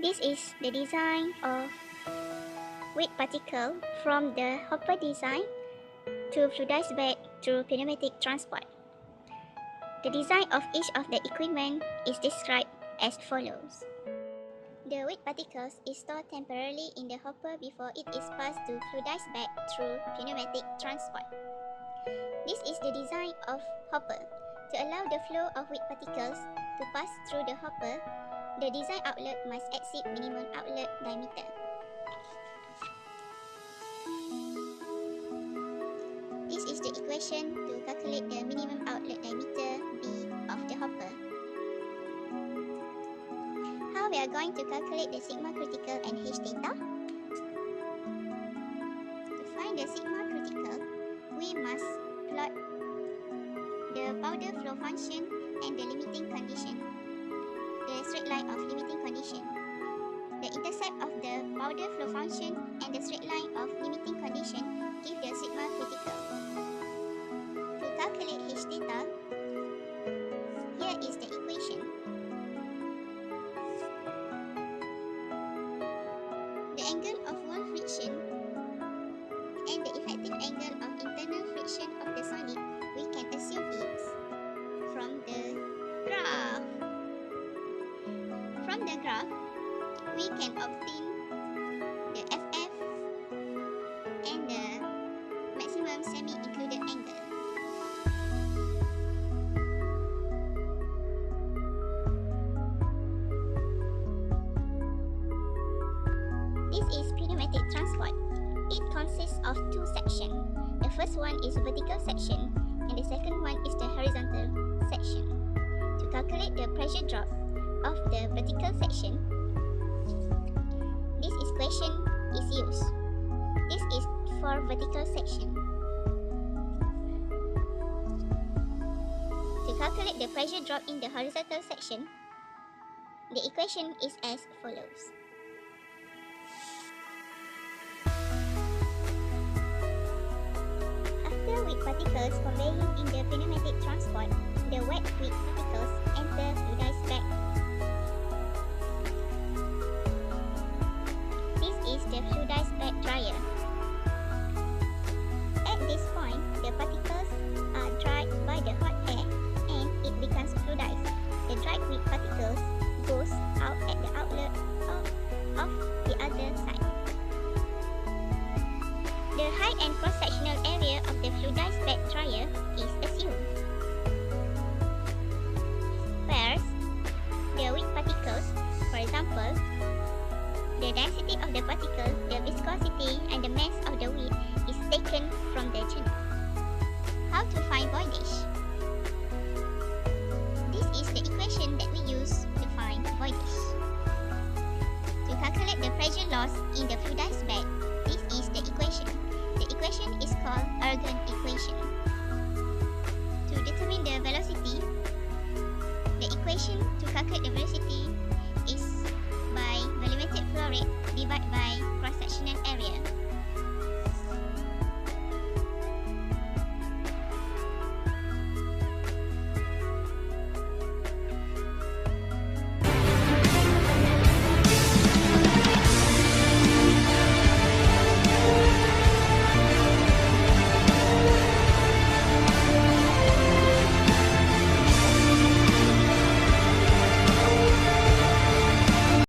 This is the design of wet particle from the hopper design to fluidized bed through pneumatic transport. The design of each of the equipment is described as follows. The wet particles is stored temporarily in the hopper before it is passed to fluidized bed through pneumatic transport. This is the design of hopper. To allow the flow of wet particles to pass through the hopper, the design outlet must exceed minimum outlet diameter. This is the equation to calculate the minimum outlet diameter B of the hopper. How we are going to calculate the sigma critical and H theta? To find the sigma critical, we must plot the powder flow function and the limiting condition, the straight line of limiting condition. The intercept of the powder flow function and the straight line of limiting condition give the sigma critical. To calculate H theta, here is the equation. The angle of wall friction and the effective angle of internal friction of the solid, we can assume it from the graph. From the graph, we can obtain the FF and the maximum semi-included angle. This is pneumatic transport. It consists of two sections. The first one is vertical section and the second one is the horizontal section. To calculate the pressure drop of the vertical section, this equation is used. This is for vertical section. To calculate the pressure drop in the horizontal section, the equation is as follows. After wet particles conveying in the pneumatic transport, the wet wet particles enter fluidized bed. This is the fluidized bed dryer. At this point, the particles are dried by the hot air and it becomes fluidized. The dried wet particles goes out at the outlet of the other side. The height and cross-sectional area of the fluidized bed dryer is assumed. Whereas the wet particles, for example, the density of the particle, the viscosity, and the mass of the wet is taken from the channel. How to find voidage? This is the equation that we use to find voidage. To calculate the pressure loss in the fluidized bed, this is the equation. The equation is called Ergun equation. To determine the velocity, the equation to calculate the velocity is by volumetric flow rate divided by cross-sectional area.